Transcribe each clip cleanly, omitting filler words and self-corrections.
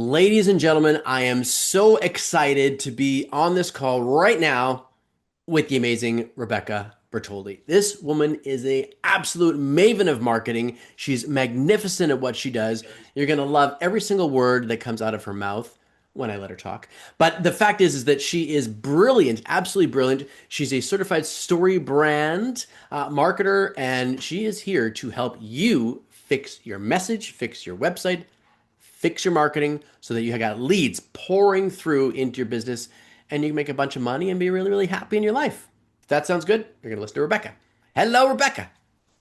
Ladies and gentlemen, I am so excited to be on this call right now with the amazing Rebecca Bertoldi. This woman is a absolute maven of marketing. She's magnificent at what she does. You're going to love every single word that comes out of her mouth when I let her talk. But the fact is that she is brilliant, absolutely brilliant. She's a certified story brand marketer, and she is here to help you fix your message, fix your website, fix your marketing so that you got leads pouring through into your business and you can make a bunch of money and be really, really happy in your life. If that sounds good, you're going to listen to Rebecca. Hello, Rebecca.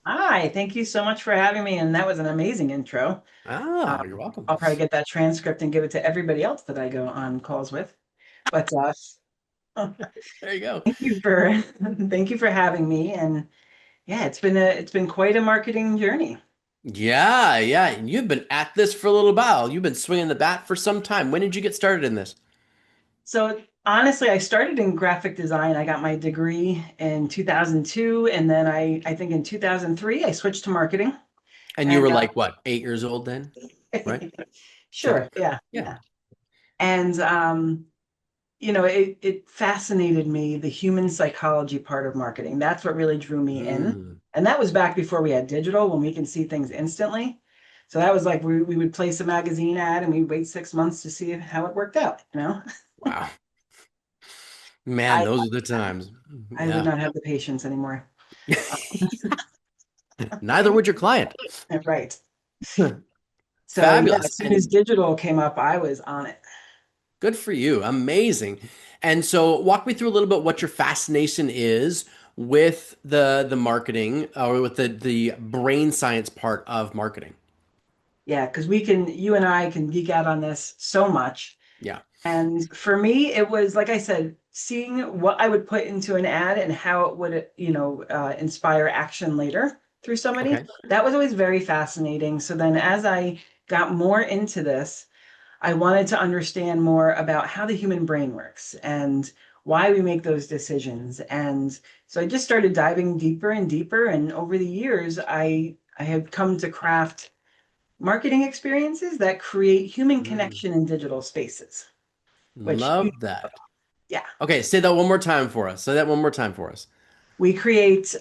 Hi, thank you so much for having me. And that was an amazing intro. Ah, you're welcome. I'll probably get that transcript and give it to everybody else that I go on calls with. But There you go. thank you for thank you for having me. And yeah, it's been quite a marketing journey. Yeah, yeah. And you've been at this for a little while. You've been swinging the bat for some time. When did you get started in this? So honestly, I started in graphic design. I got my degree in 2002, and then I think in 2003 I switched to marketing. And you And were like, what, 8 years old then? Right? sure, Seven? yeah, Yeah. yeah. And it fascinated me, the human psychology part of marketing. That's what really drew me in. Mm. And that was back before we had digital, when we can see things instantly. So that was like we would place a magazine ad and we'd wait 6 months to see how it worked out. Wow. Man, I those are the times. I would Yeah. not have the patience anymore. Neither would your client. Right. So yeah, Fabulous. as soon as And digital came up, I was on it. good for you. Amazing. And so walk me through a little bit what your fascination is with the marketing or with the brain science part of marketing. Yeah, because you and I can geek out on this so much. Yeah. And for me, it was, like I said, seeing what I would put into an ad and how it would, inspire action later through somebody. Okay. That was always very fascinating. So then as I got more into this, I wanted to understand more about how the human brain works and why we make those decisions. And so I just started diving deeper and deeper. And over the years, I have come to craft marketing experiences that create human Mm, connection in digital spaces, which love that. yeah, Okay, say that one more time for us. Say that one more time for us. we create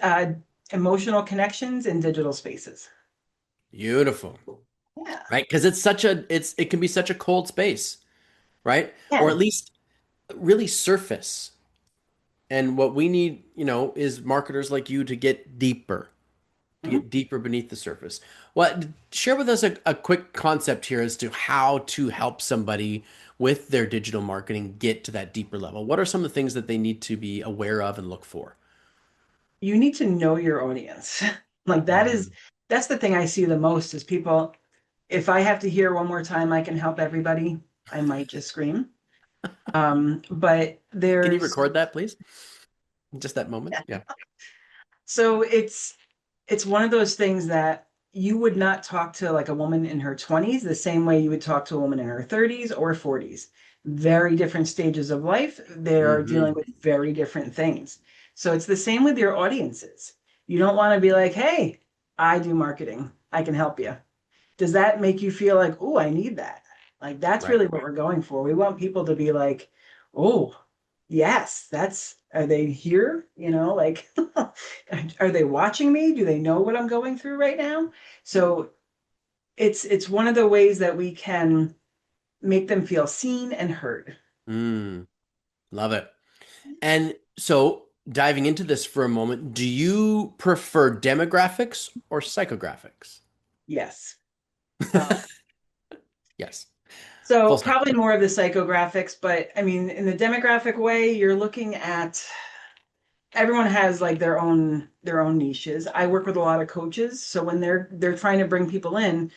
emotional connections in digital spaces. Beautiful. Yeah. Right? Because it can be such a cold space, right? Or Yeah. at least really surface. And what we need, is marketers like you to Mhm. get deeper beneath the surface. Well, share with us a quick concept here as to how to help somebody with their digital marketing get to that deeper level. What are some of the things that they need to be aware of and look for? You need to know your audience. Like Mm. that's the thing I see the most is people, if I have to hear one more time I can help everybody, I might just scream. But Can you there's record that, please? Just that moment. yeah. Yeah. So it's one of those things that you would not talk to like a woman in her 20s the same way you would talk to a woman in her 30s or 40s. Very different stages of life. They're dealing Hmm. with very different things. So it's the same with your audiences. You don't want to be like, hey, I do marketing. I can help you. Does that make you feel like, oh, I need that? Like that's Right. really what we're going for. We want people to be like, oh, yes, are they here? Like, are they watching me? Do they know what I'm going through right now? So it's one of the ways that we can make them feel seen and heard. Mm, love it. And so, diving into this for a moment, do you prefer demographics or psychographics? Yes. Um, Yes. so Full stop. probably more of the psychographics, but I mean, in the demographic way, you're looking at everyone has like their own niches. I work with a lot of coaches, so when they're trying to bring people in,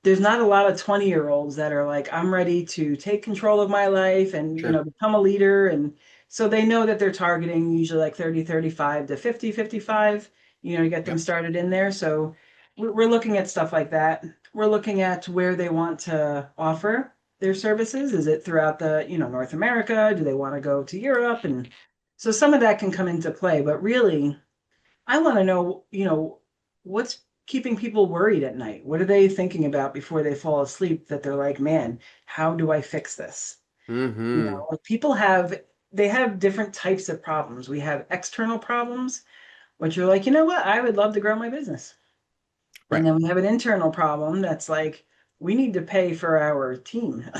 there's not a lot of 20-year-olds that are like, I'm ready to take control of my life and, Sure. become a leader. And so they know that they're targeting usually like 30, 35 to 50, 55, to get them Yep. started in there. So we're looking at stuff like that. We're looking at where they want to offer their services. Is it throughout the, North America? Do they want to go to Europe? And so some of that can come into play, but really I want to know, what's keeping people worried at night? What are they thinking about before they fall asleep that they're like, man, how do I fix this? You Mm-hmm. know, like people have they have different types of problems. We have external problems, which are like, you know what, I would love to grow my business. And Right. then we have an internal problem that's like, we need to pay for our team,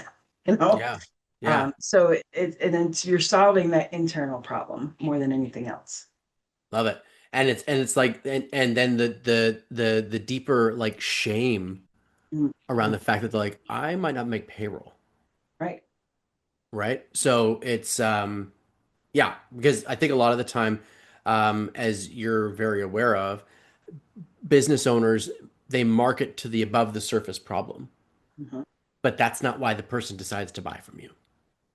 you know? Yeah. Yeah. So and then you're solving that internal problem more than anything else. Love it. And it's like and then the deeper like shame around Mhm. the fact that they're like, I might not make payroll, Right. right? So it's yeah, because I think a lot of the time, as you're very aware of, business owners, they market to the above the surface problem, Mhm. but that's not why the person decides to buy from you.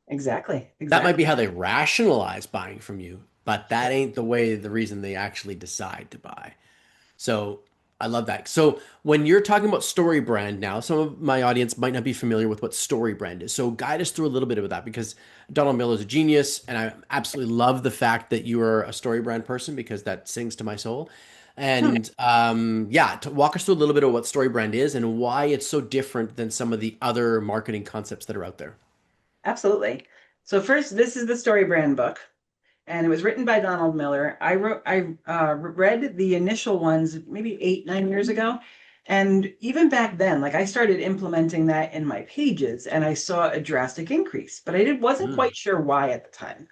Exactly. That might be Exactly. how they rationalize buying from you, but that ain't the reason they actually decide to buy. So I love that. So when you're talking about story brand now, some of my audience might not be familiar with what story brand is. So guide us through a little bit of that because Donald Miller is a genius, and I absolutely love the fact that you are a story brand person because that sings to my soul. And yeah, to walk us through a little bit of what story brand is and why it's so different than some of the other marketing concepts that are out there. Absolutely. So first, this is the Story Brand book, and it was written by Donald Miller. I read the initial ones maybe 8, 9 years ago, and even back then, like I started implementing that in my pages, and I saw a drastic increase, but wasn't Mm, quite sure why at the time.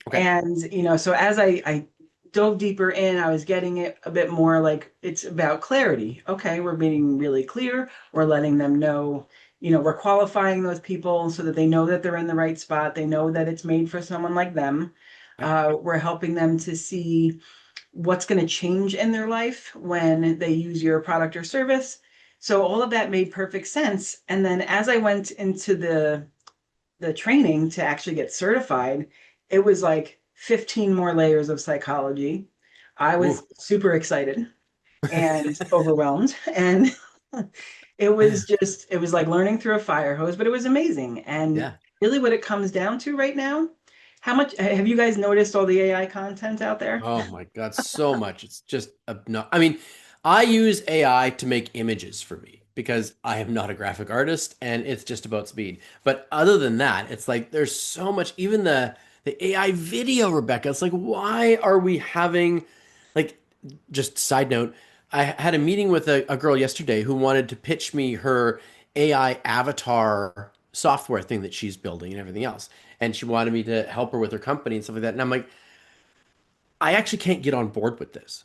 okay. And, so as I dove deeper in, I was getting it a bit more like it's about clarity. Okay, we're being really clear. We're letting them know, we're qualifying those people so that they know that they're in the right spot. They know that it's made for someone like them. Yeah. We're helping them to see what's going to change in their life when they use your product or service. So all of that made perfect sense. And then as I went into the training to actually get certified, it was like 15 more layers of psychology. I was Ooh. super excited and overwhelmed. And it was like learning through a fire hose, but it was amazing. And Yeah. really, what it comes down to right now, how much have you guys noticed all the AI content out there? Oh my God, so much. It's just I mean, I use AI to make images for me because I am not a graphic artist and it's just about speed. But other than that, it's like there's so much, even the AI video, Rebecca. It's like, why are we having like just side note, I had a meeting with a girl yesterday who wanted to pitch me her AI avatar software thing that she's building and everything else. And she wanted me to help her with her company and stuff like that. And I'm like, I actually can't get on board with this,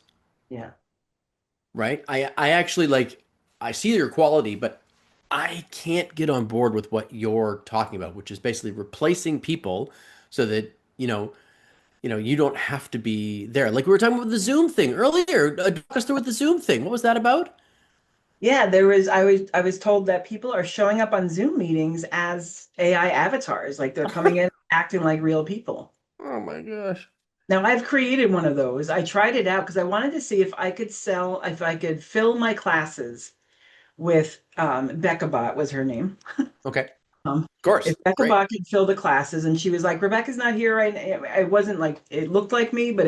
Yeah. right? I actually like I see your quality, but I can't get on board with what you're talking about, which is basically replacing people so that, you don't have to be there. Like we were talking about the Zoom thing earlier. Talk us through with the Zoom thing. What was that about? Yeah, I was told that people are showing up on Zoom meetings as AI avatars, like they're coming in acting like real people. Oh my gosh. Now, I've created one of those. I tried it out because I wanted to see if I could fill my classes with BeccaBot was her name. Okay. Of If course. Becca Great. Bach could fill the classes, and she was like, Rebecca's not here right now. It wasn't like it looked like me, but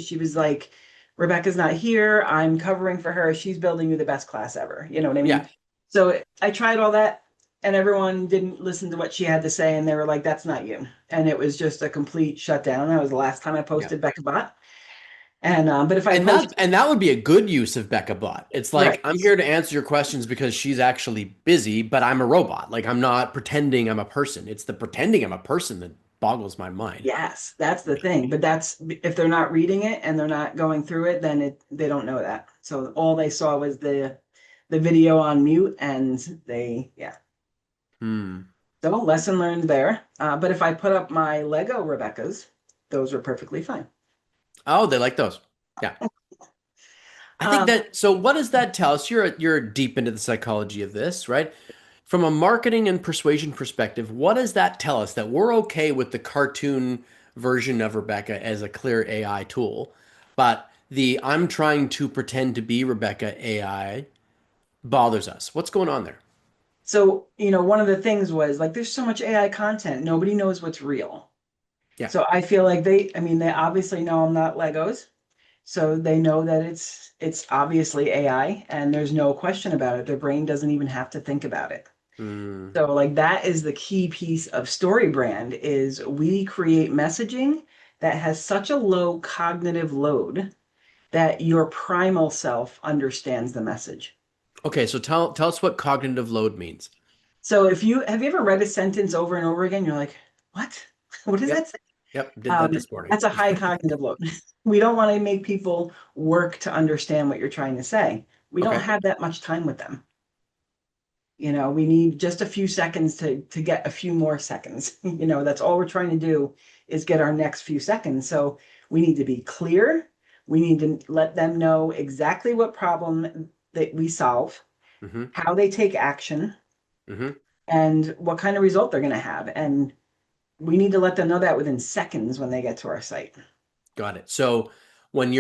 she was like, Rebecca's not here. I'm covering for her. She's building you the best class ever. You know what I Yeah. mean? So I tried all that, and everyone didn't listen to what she had to say, and they were like, that's not you. And it was just a complete shutdown. That was the last time I Yeah. posted Becca Bot. And but if I And post that would be a good use of Becca Bot. It's like right, I'm here to answer your questions because she's actually busy, but I'm a robot. Like I'm not pretending I'm a person. It's the pretending I'm a person that boggles my mind. yes, that's the thing. But that's if they're not reading it and they're not going through it, then they don't know that. So all they saw was the video on mute, and yeah. Hmm. So lesson learned there. But if I put up my Lego Rebecca's, those were perfectly fine. Oh, they like those. Yeah. I think Um, that so what does that tell us? You're deep into the psychology of this, right? From a marketing and persuasion perspective, what does that tell us that we're okay with the cartoon version of Rebecca as a clear AI tool, but the I'm trying to pretend to be Rebecca AI bothers us. What's going on there? so one of the things was like, there's so much AI content, nobody knows what's real. Yeah. So I feel like I mean, they obviously know I'm not Legos. So they know that it's obviously AI and there's no question about it. Their brain doesn't even have to think about it. Mm. So like that is the key piece of story brand is we create messaging that has such a low cognitive load that your primal self understands the message. Okay, so tell us what cognitive load means. So if you have you ever read a sentence over and over again, you're like, what? What does that Yep. say? Yep, did that Um, this morning. that's a high cognitive load. We don't want to make people work to understand what you're trying to say. We don't Okay. have that much time with them. We need just a few seconds to get a few more seconds. That's all we're trying to do is get our next few seconds. So we need to be clear. We need to let them know exactly what problem that we solve, Mm-hmm. how they take action, Mm-hmm. and what kind of result they're going to have. And we need to let them know that within seconds when they get to our site. Got it. So when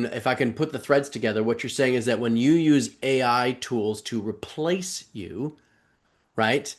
if I can put the threads together, what you're saying is that when you use AI tools to replace you, right?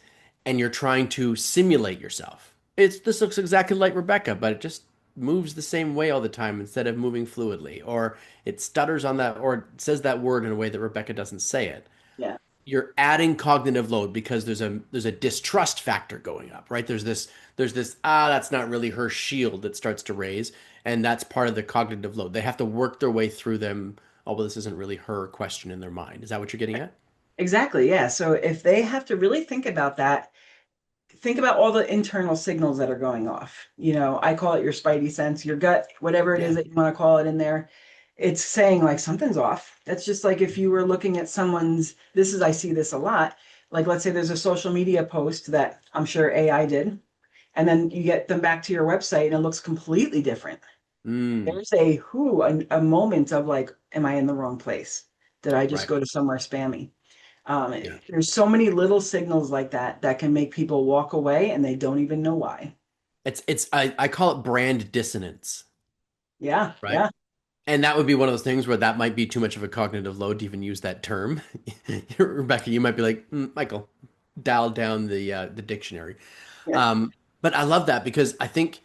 And you're trying to simulate yourself. This looks exactly like Rebecca, but it just moves the same way all the time instead of moving fluidly, or it stutters on that, or it says that word in a way that Rebecca doesn't say it. Yeah, You're adding cognitive load because there's a distrust factor going up, right? There's this that's not really her shield that starts to raise, and that's part of the cognitive load. They have to work their way through them. Oh, well, this isn't really her question in their mind. Is that what you're getting at? exactly. Yeah. So if they have to really think about that, think about all the internal signals that are going off. I call it your spidey sense, your gut, whatever it is Yeah. that you want to call it in there. It's saying like something's off. That's just like if you were looking at I see this a lot. Like let's say there's a social media post that I'm sure AI did, and then you get them back to your website and it looks completely different. Mm, There's a moment of like, am I in the wrong place? Did I just right. go to somewhere spammy? Yeah. There's so many little signals like that that can make people walk away and they don't even know why. I call it brand dissonance, Yeah, right? yeah, And that would be one of those things where that might be too much of a cognitive load to even use that term. Rebecca, you might be like, Michael, dial down the dictionary. yeah. Um, but I love that because I think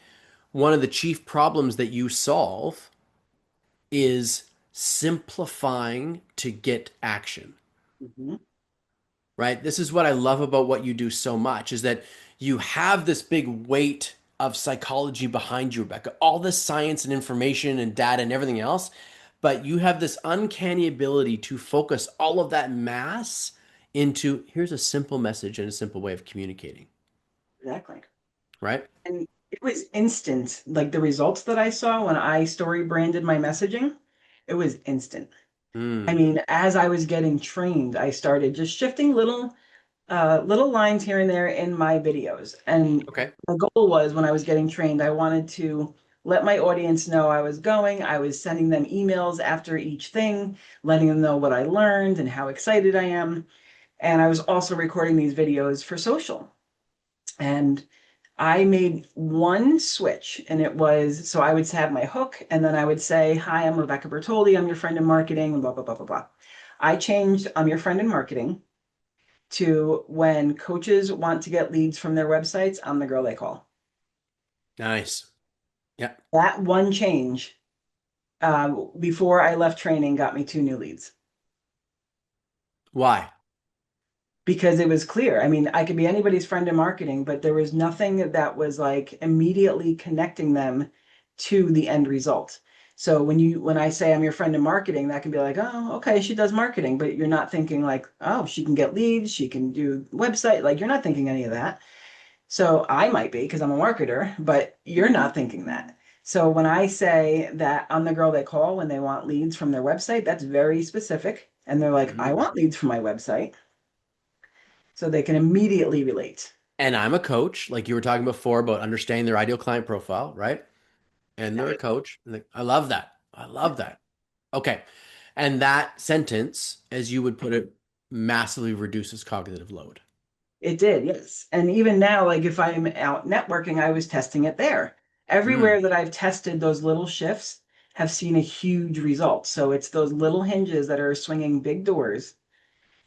one of the chief problems that you solve is simplifying to get action. Mhm. Right? This is what I love about what you do so much is that you have this big weight of psychology behind you, Rebecca, all this science and information and data and everything else, but you have this uncanny ability to focus all of that mass into here's a simple message and a simple way of communicating, Exactly. right? And it was instant. Like the results that I saw when I story branded my messaging, it was instant. I Mm, mean, as I was getting trained, I started just shifting little lines here and there in my videos. And okay. the goal was when I was getting trained, I wanted to let my audience know I was going. I was sending them emails after each thing, letting them know what I learned and how excited I am. And I was also recording these videos for social. And I made one switch, and it was so I would have my hook, and then I would say, "Hi, I'm Rebecca Bertoldi. I'm your friend in marketing," and blah, blah, blah, blah, blah. I changed "I'm your friend in marketing" to when coaches want to get leads from their websites, I'm the girl they call. Nice. Yeah. That one change before I left training got me two new leads Why? because it was clear. I mean, I could be anybody's friend in marketing, but there was nothing that was like immediately connecting them to the end result. So when I say I'm your friend in marketing, that can be like, oh, okay, she does marketing, but you're not thinking like, oh, she can get leads, she can do website. Like you're not thinking any of that. So I might be because I'm a marketer, but you're not thinking that. So when I say that I'm the girl they call when they want leads from their website, that's very specific. And they're like, I Mm. want leads from my website. So they can immediately relate. And I'm a coach, like you were talking before about understanding their ideal client profile, right? And they're a coach. Like, I love that. I love that. Okay. And that sentence, as you would put it, massively reduces cognitive load. It did, yes. And even now, like if I'm out networking, I was testing it there. Mm, Everywhere that I've tested those little shifts have seen a huge result. So it's those little hinges that are swinging big doors.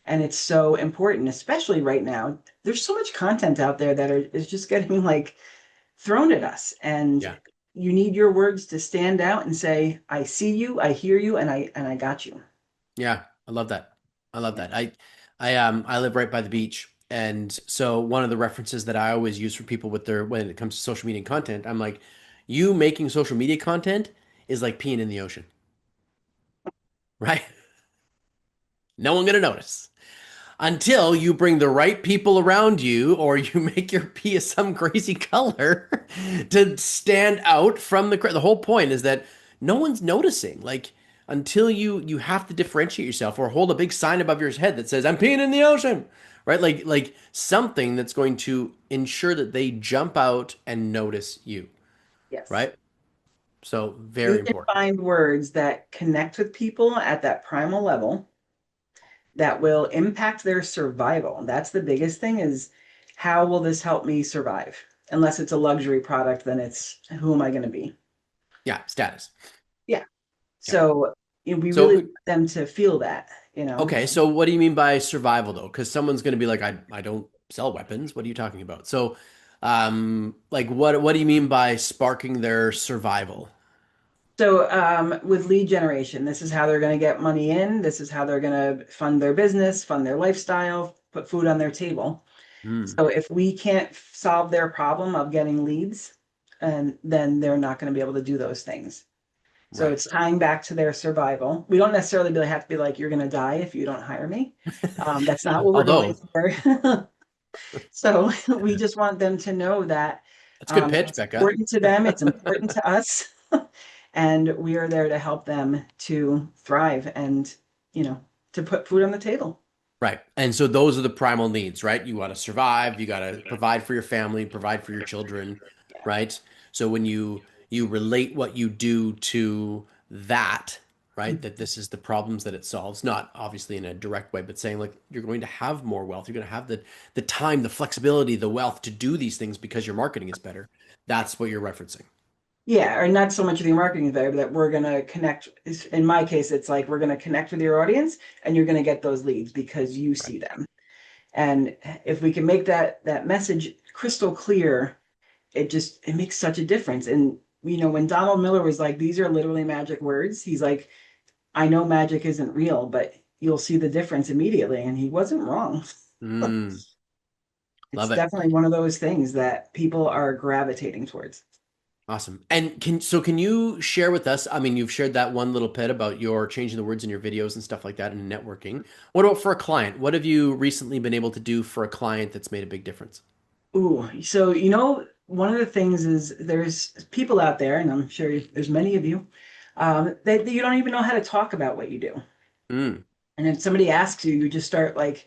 And it's so important, especially right now. There's so much content out there that is just getting like thrown at us. And yeah. you need your words to stand out and say, I see you, I hear you, and I got you. Yeah, I love that. I love Yeah. that. I live right by the beach, and so one of the references that I always use for people with their when it comes to social media content, I'm like, you making social media content is like peeing in the ocean, right? No one gonna notice until you bring the right people around you or you make your pee some crazy color to stand out from the crowd. The whole point is that no one's noticing. Like until you have to differentiate yourself or hold a big sign above your head that says I'm peeing in the ocean, right? Like something that's going to ensure that they jump out and notice you, Yes. right? So You very can important. find words that connect with people at that primal level that will impact their survival. That's the biggest thing is how will this help me survive? Unless it's a luxury product, then it's who am I going to be? Yeah, status. Yeah. Yeah. So we really So want them to feel that, you know? okay, so what do you mean by survival though? Because someone's going to be like, I don't sell weapons. What are you talking about? So, like what do you mean by sparking their survival? So with lead generation, this is how they're going to get money in. This is how they're going to fund their business, fund their lifestyle, put food on their table. Hmm. So if we can't solve their problem of getting leads, and then they're not going to be able to do those things. So Right. it's tying back to their survival. We don't necessarily have to be like, you're going to die if you don't hire me. That's not what we're going Although for. So we just want them to know that that's a good pitch, it's Becca. important to them, it's important to us, and we are there to help them to thrive and, you know, to put food on the table. Right. And so those are the primal needs, right? You got to survive, you got to provide for your family, provide for your children, Yeah. right? So when you relate what you do to that, right? That this is the problems that it solves, not obviously in a direct way, but saying like you're going to have more wealth, you're going to have the time, the flexibility, the wealth to do these things because your marketing is better. That's what you're referencing. Yeah, or not so much of the marketing there, but that we're going to connect. In my case, it's like we're going to connect with your audience and you're going to get those leads because you Right. see them. And if we can make that message crystal clear, it makes such a difference. And when Donald Miller was like, these are literally magic words, he's like, I know magic isn't real, but you'll see the difference immediately. And he wasn't wrong. Mm, It's love it. definitely one of those things that people are gravitating towards. Awesome. And can you share with us? I mean, you've shared that one little bit about your changing the words in your videos and stuff like that in networking. What about for a client? What have you recently been able to do for a client that's made a big difference? Ooh, so one of the things is there's people out there, and I'm sure there's many of you, that you don't even know how to talk about what you do. Mm, And if somebody asks you, you just start like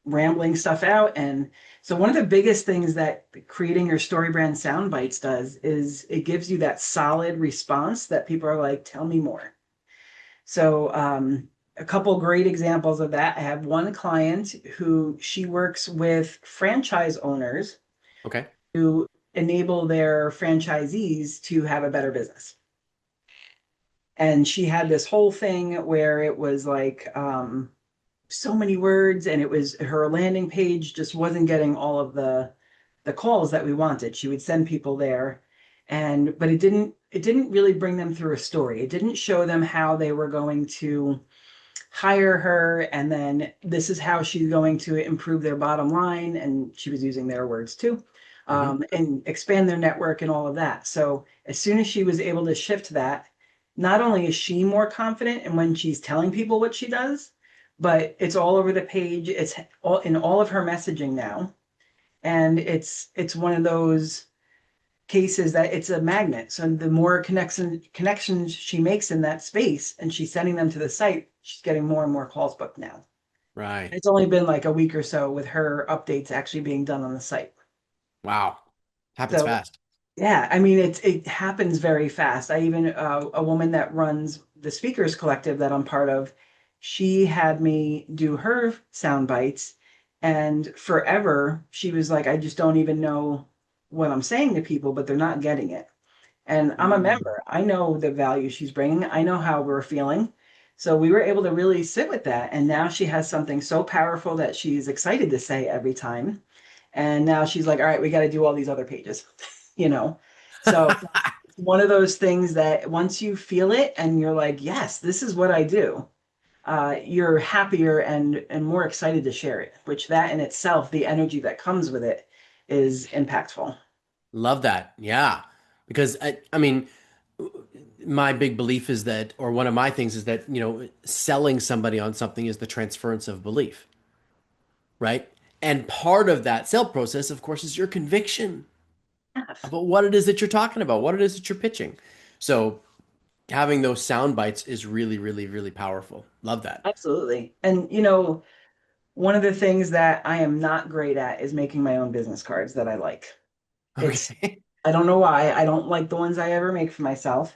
rambling stuff out. And so one of the biggest things that creating your story brand sound bites does is it gives you that solid response that people are like, tell me more. So a couple great examples of that. I have one client who she works with franchise owners okay. to enable their franchisees to have a better business. And she had this whole thing where it was like so many words, and it was her landing page just wasn't getting all of the calls that we wanted. She would send people there, and but it didn't really bring them through a story. It didn't show them how they were going to hire her, and then this is how she's going to improve their bottom line, and she was using their words too, Hmm. and expand their network and all of that. So as soon as she was able to shift that, not only is she more confident in when she's telling people what she does, but it's all over the page. It's all in all of her messaging now, and it's one of those cases that it's a magnet. So the more connections she makes in that space and she's sending them to the site, she's getting more and more calls booked now. Right. It's only been like a week or so with her updates actually being done on the site. Wow. Happens So fast. yeah, I mean it happens very fast. I even a woman that runs the speakers collective that I'm part of, she had me do her sound bites, and forever she was like, I just don't even know what I'm saying to people, but they're not getting it. And I'm a Mm, member. I know the value she's bringing. I know how we're feeling. So we were able to really sit with that. And now she has something so powerful that she's excited to say every time. And now she's like, all right, we got to do all these other pages, you know? So one of those things that once you feel it and you're like, yes, this is what I do, you're happier and more excited to share it, which that in itself, the energy that comes with it is impactful. Love that. Yeah. Because I mean, my big belief is that, or one of my things is that, selling somebody on something is the transference of belief, right? And part of that sale process, of course, is your conviction Yes, about what it is that you're talking about, what it is that you're pitching. So having those sound bites is really, really, really powerful. Love that. absolutely. And one of the things that I am not great at is making my own business cards that I like. It's, Okay. I don't know why. I don't like the ones I ever make for myself.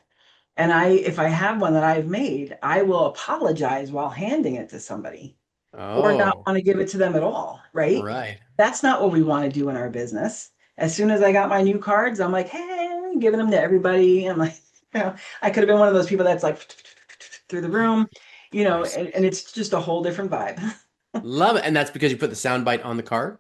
And if I have one that I've made, I will apologize while handing it to somebody or not Oh, want to give it to them at all, right? right. That's not what we want to do in our business. As soon as I got my new cards, I'm like, hey, I'm giving them to everybody. I'm like, I could have been one of those people that's like through the room, Nice. and it's just a whole different vibe. Love it. And that's because you put the sound bite on the card?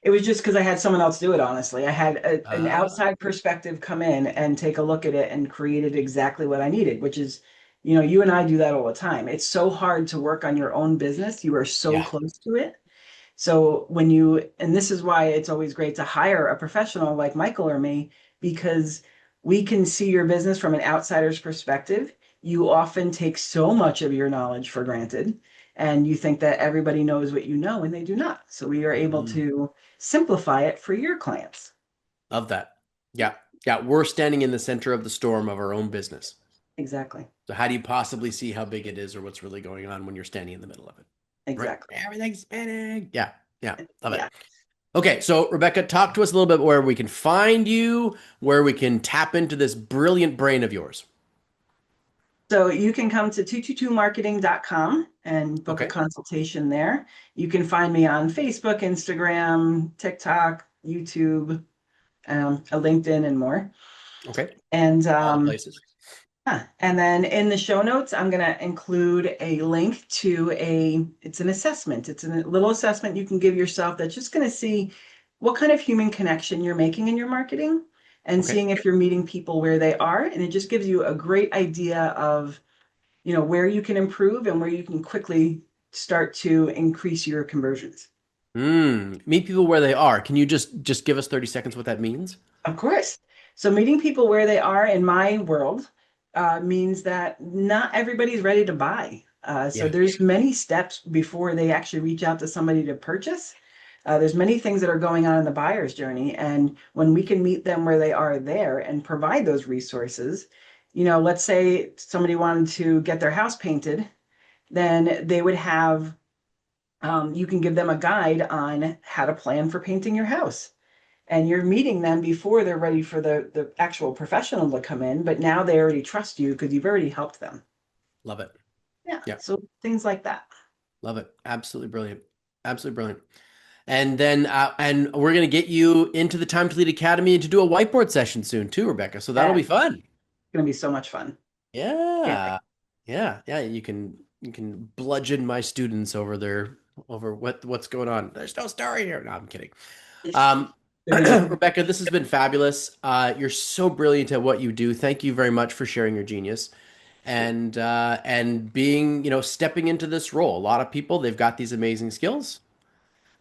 It was just because I had someone else do it, honestly. I had an Ah, outside perspective come in and take a look at it and created exactly what I needed, which is, you and I do that all the time. It's so hard to work on your own business. You are so yeah. close to it. So and this is why it's always great to hire a professional like Michael or me, because we can see your business from an outsider's perspective. You often take so much of your knowledge for granted, and you think that everybody knows what you know, and they do not. So we are able Mm, to simplify it for your clients. love that. Yeah. Yeah. We're standing in the center of the storm of our own business. Exactly. So how do you possibly see how big it is or what's really going on when you're standing in the middle of it? Right? Exactly. Everything's spinning. Yeah. Yeah. Love it. Yeah. Okay. So, Rebecca, talk to us a little bit where we can find you, where we can tap into this brilliant brain of yours. So you can come to 222marketing.com and book a Okay. consultation there. You can find me on Facebook, Instagram, TikTok, YouTube, a LinkedIn, and more. Okay. And All the places. and then in the show notes, I'm going to include a link to it's an assessment. It's a little assessment you can give yourself that's just going to see what kind of human connection you're making in your marketing and Okay. seeing if you're meeting people where they are. And it just gives you a great idea of, where you can improve and where you can quickly start to increase your conversions. Meet people where they are. Can you just give us 30 seconds what that means? Of course. So meeting people where they are in my world means that not everybody's ready to buy. So Yeah. there's many steps before they actually reach out to somebody to purchase. There's many things that are going on in the buyer's journey, and when we can meet them where they are there and provide those resources, let's say somebody wanted to get their house painted, then they would have you can give them a guide on how to plan for painting your house, and you're meeting them before they're ready for the actual professional to come in, but now they already trust you because you've already helped them. Love it. Yeah, Yeah. so things like that. Love it. Absolutely brilliant. Absolutely brilliant. And we're gonna get you into the Time to Lead Academy to do a whiteboard session soon too, Rebecca. So that'll That's be fun. going to be so much fun. Can't Yeah. Yeah. Yeah. You can bludgeon my students over what's going on. There's no story here. No, I'm kidding. wait. Um, They're going to Rebecca, this has been fabulous. You're so brilliant at what you do. Thank you very much for sharing your genius and being, stepping into this role. A lot of people, they've got these amazing skills.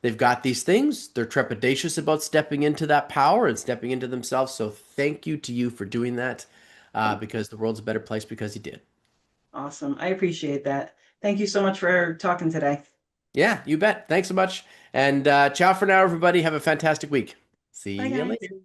They've got these things. They're trepidatious about stepping into that power and stepping into themselves. So thank you to you for doing that, because the world's a better place because you did. awesome. I appreciate that. Thank you so much for talking today. Yeah, you bet. Thanks so much. And ciao for now, everybody. Have a fantastic week. See Bye, you later. guys.